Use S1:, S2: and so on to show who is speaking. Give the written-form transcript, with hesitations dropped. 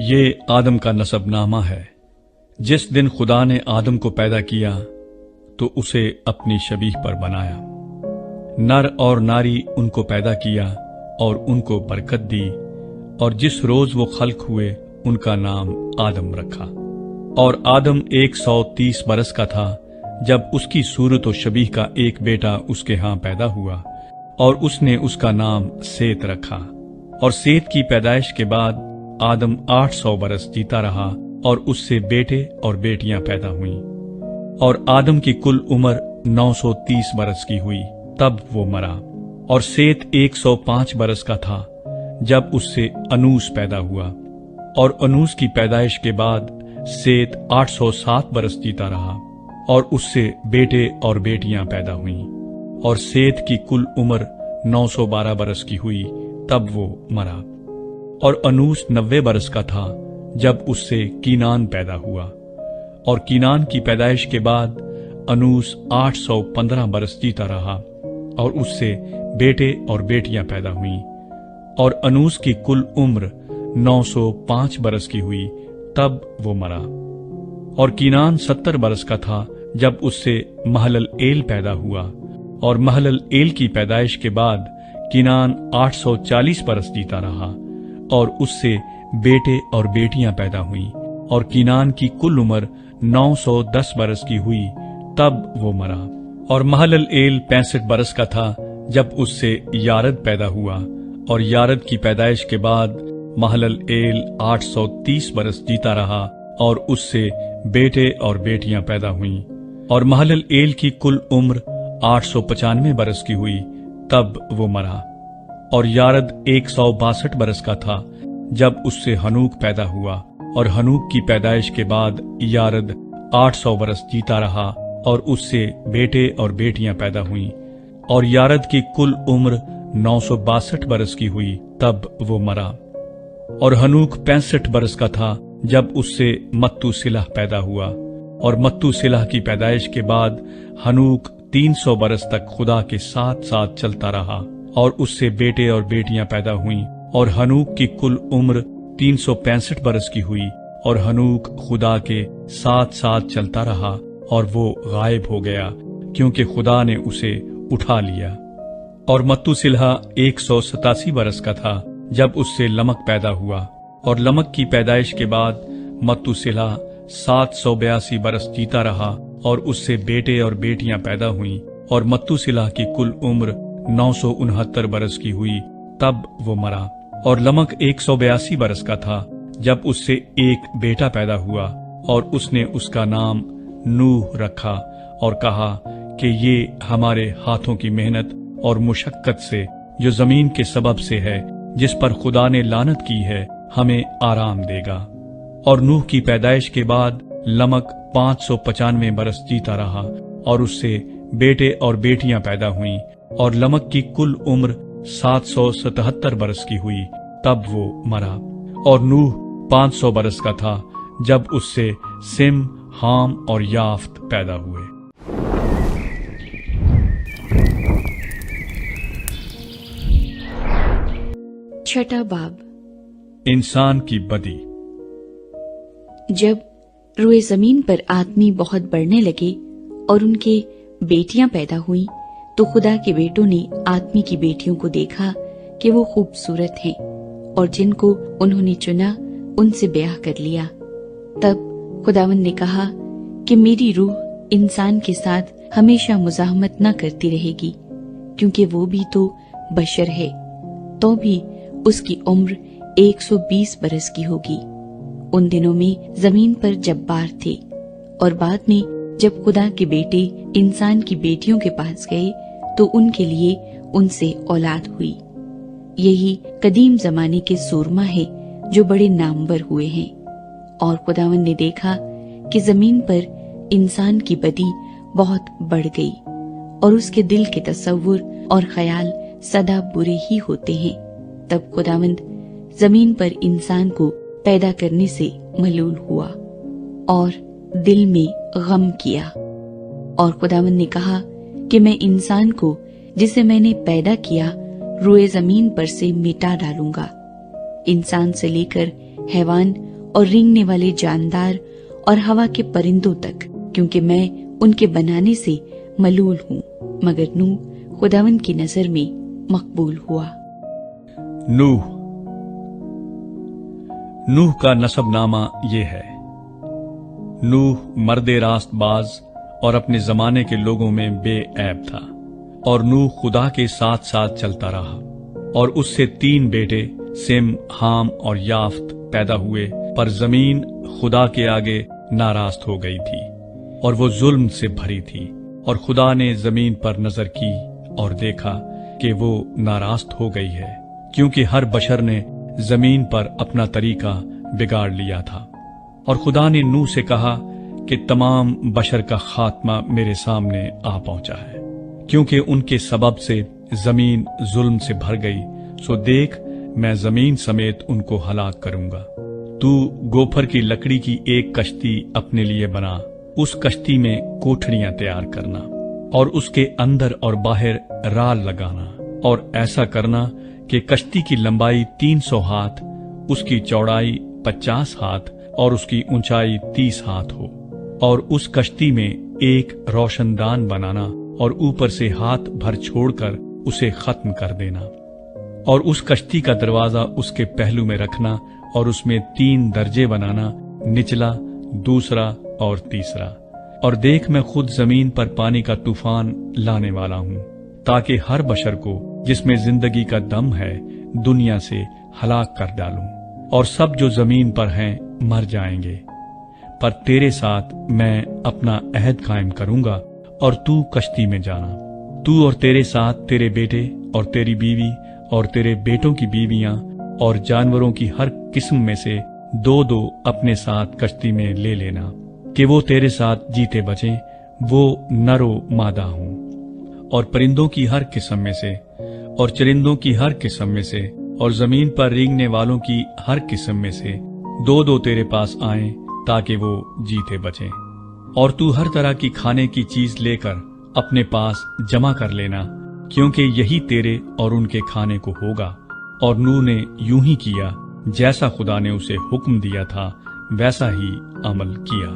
S1: یہ آدم کا نسب نامہ ہے۔ جس دن خدا نے آدم کو پیدا کیا تو اسے اپنی شبیہ پر بنایا، نر اور ناری ان کو پیدا کیا اور ان کو برکت دی، اور جس روز وہ خلق ہوئے ان کا نام آدم رکھا۔ اور آدم 130 برس کا تھا جب اس کی صورت و شبیہ کا ایک بیٹا اس کے ہاں پیدا ہوا، اور اس نے اس کا نام سیت رکھا۔ اور سیت کی پیدائش کے بعد آدم 800 برس جیتا رہا، اور اس سے بیٹے اور بیٹیاں پیدا ہوئیں۔ اور آدم کی کل عمر 930 برس کی ہوئی، تب وہ مرا۔ اور سیت 105 برس کا تھا جب اس سے انوس پیدا ہوا، اور انوس کی پیدائش کے بعد سیت 807 برس جیتا رہا، اور اس سے بیٹے اور بیٹیاں پیدا ہوئیں۔ اور سیت کی کل عمر 912 برس کی ہوئی، تب وہ مرا۔ اور انوس 90 برس کا تھا جب اس سے کینان پیدا ہوا، اور کینان کی پیدائش کے بعد انوس 815 برس جیتا رہا، اور اس سے بیٹے اور بیٹیاں پیدا ہوئیں۔ اور انوس کی کل عمر 905 برس کی ہوئی، تب وہ مرا۔ اور کینان 70 برس کا تھا جب اس سے مہلل ایل پیدا ہوا، اور مہلل ایل کی پیدائش کے بعد کینان 840 برس جیتا رہا، اور اس سے بیٹے اور بیٹیاں پیدا ہوئیں۔ اور کینان کی کل عمر 910 برس کی ہوئی، تب وہ مرا۔ اور مہلل ایل 65 برس کا تھا جب اس سے یارد پیدا ہوا، اور یارد کی پیدائش کے بعد مہلل ایل 830 برس جیتا رہا، اور اس سے بیٹے اور بیٹیاں پیدا ہوئیں۔ اور مہلل ایل کی کل عمر 895 برس کی ہوئی، تب وہ مرا۔ اور یارد 162 برس کا تھا جب اس سے ہنوک پیدا ہوا، اور ہنوک کی پیدائش کے بعد یارد 800 برس جیتا رہا، اور اس سے بیٹے اور بیٹیاں پیدا ہوئیں۔ اور یارد کی کل عمر 962 برس کی ہوئی، تب وہ مرا۔ اور ہنوک 65 برس کا تھا جب اس سے متو سلح پیدا ہوا، اور متو سلح کی پیدائش کے بعد ہنوک 300 برس تک خدا کے ساتھ ساتھ چلتا رہا، اور اس سے بیٹے اور بیٹیاں پیدا ہوئیں۔ اور ہنوک کی کل عمر 365 برس کی ہوئی، اور ہنوک خدا کے ساتھ ساتھ چلتا رہا، اور وہ غائب ہو گیا کیونکہ خدا نے اسے اٹھا لیا۔ اور متو سلح 187 برس کا تھا جب اس سے لمک پیدا ہوا، اور لمک کی پیدائش کے بعد متو سلح 782 برس جیتا رہا، اور اس سے بیٹے اور بیٹیاں پیدا ہوئیں۔ اور متو سلح کی کل عمر 969 برس کی ہوئی، تب وہ مرا۔ اور لمک 182 برس کا تھا جب اس سے ایک بیٹا پیدا ہوا، اور اس نے اس کا نام نوح رکھا، اور کہا کہ یہ ہمارے ہاتھوں کی محنت اور مشقت سے جو زمین کے سبب سے ہے، جس پر خدا نے لعنت کی ہے، ہمیں آرام دے گا۔ اور نوح کی پیدائش کے بعد لمک 595 برس جیتا رہا، اور اس سے بیٹے اور بیٹیاں پیدا ہوئیں۔ اور لمک کی کل عمر 777 برس کی ہوئی، تب وہ مرا۔ اور نوح 500 برس کا تھا جب اس سے سم، حام اور یافت پیدا ہوئے۔
S2: چھٹا باب،
S1: انسان کی بدی۔
S2: جب روئے زمین پر آدمی بہت بڑھنے لگے اور ان کے بیٹیاں پیدا ہوئیں، تو خدا کے بیٹوں نے آدمی کی بیٹیوں کو دیکھا کہ وہ خوبصورت ہیں، اور جن کو انہوں نے چنا ان سے بیاہ کر لیا۔ تب خداوند نے کہا کہ میری روح انسان کے ساتھ ہمیشہ مزاحمت نہ کرتی رہے گی، کیونکہ وہ بھی تو بشر ہے، تو بھی اس کی عمر 120 برس کی ہوگی۔ ان دنوں میں زمین پر جبار تھے، اور بعد میں جب خدا کے بیٹے انسان کی بیٹیوں کے پاس گئے تو ان کے لیے ان سے اولاد ہوئی۔ یہی قدیم زمانے کے سورما ہے جو بڑے نامور ہوئے ہیں۔ اور خداوند نے دیکھا کہ زمین پر انسان کی بدی بہت بڑھ گئی، اور اس کے دل کے تصور اور خیال سدا برے ہی ہوتے ہیں۔ تب خداوند زمین پر انسان کو پیدا کرنے سے ملول ہوا اور دل میں غم کیا، اور خداوند نے کہا کہ میں انسان کو جسے میں نے پیدا کیا روئے زمین پر سے مٹا ڈالوں گا، انسان سے لے کر حیوان اور رینگنے والے جاندار اور ہوا کے پرندوں تک، کیونکہ میں ان کے بنانے سے ملول ہوں۔ مگر نوح خداوند کی نظر میں مقبول ہوا۔
S1: نوح کا نسب نامہ یہ ہے۔ نوح مرد راست باز اور اپنے زمانے کے لوگوں میں بے عیب تھا، اور نوح خدا کے ساتھ ساتھ چلتا رہا، اور اس سے 3 بیٹے سم، حام اور یافت پیدا ہوئے، پر زمین خدا کے آگے ناراست ہو گئی تھی اور وہ ظلم سے بھری تھی، اور خدا نے زمین پر نظر کی اور دیکھا کہ وہ ناراست ہو گئی ہے، کیونکہ ہر بشر نے زمین پر اپنا طریقہ بگاڑ لیا تھا۔ اور خدا نے نوح سے کہا کہ تمام بشر کا خاتمہ میرے سامنے آ پہنچا ہے، کیونکہ ان کے سبب سے زمین ظلم سے بھر گئی، سو دیکھ میں زمین سمیت ان کو ہلاک کروں گا۔ تو گوپھر کی لکڑی کی ایک کشتی اپنے لیے بنا، اس کشتی میں کوٹھڑیاں تیار کرنا، اور اس کے اندر اور باہر رال لگانا، اور ایسا کرنا کہ کشتی کی لمبائی 300 ہاتھ، اس کی چوڑائی 50 ہاتھ اور اس کی اونچائی 30 ہاتھ ہو، اور اس کشتی میں ایک روشن دان بنانا اور اوپر سے ہاتھ بھر چھوڑ کر اسے ختم کر دینا، اور اس کشتی کا دروازہ اس کے پہلو میں رکھنا، اور اس میں 3 درجے بنانا، نچلا، دوسرا اور تیسرا۔ اور دیکھ میں خود زمین پر پانی کا طوفان لانے والا ہوں، تاکہ ہر بشر کو جس میں زندگی کا دم ہے دنیا سے ہلاک کر ڈالوں، اور سب جو زمین پر ہیں مر جائیں گے۔ پر تیرے ساتھ میں اپنا عہد قائم کروں گا، اور تو کشتی میں جانا، تو اور تیرے ساتھ تیرے بیٹے اور تیری بیوی اور تیرے بیٹوں کی بیویاں اور جانوروں کی ہر قسم میں سے 2 اپنے ساتھ کشتی میں لے لینا، کہ وہ تیرے ساتھ جیتے بچیں، وہ نر و مادہ ہوں، اور پرندوں کی ہر قسم میں سے اور چرندوں کی ہر قسم میں سے اور زمین پر رینگنے والوں کی ہر قسم میں سے 2 تیرے پاس آئیں، تاکہ وہ جیتے بچیں۔ اور تو ہر طرح کی کھانے کی چیز لے کر اپنے پاس جمع کر لینا، کیونکہ یہی تیرے اور ان کے کھانے کو ہوگا۔ اور نوح نے یوں ہی کیا، جیسا خدا نے اسے حکم دیا تھا ویسا ہی عمل کیا۔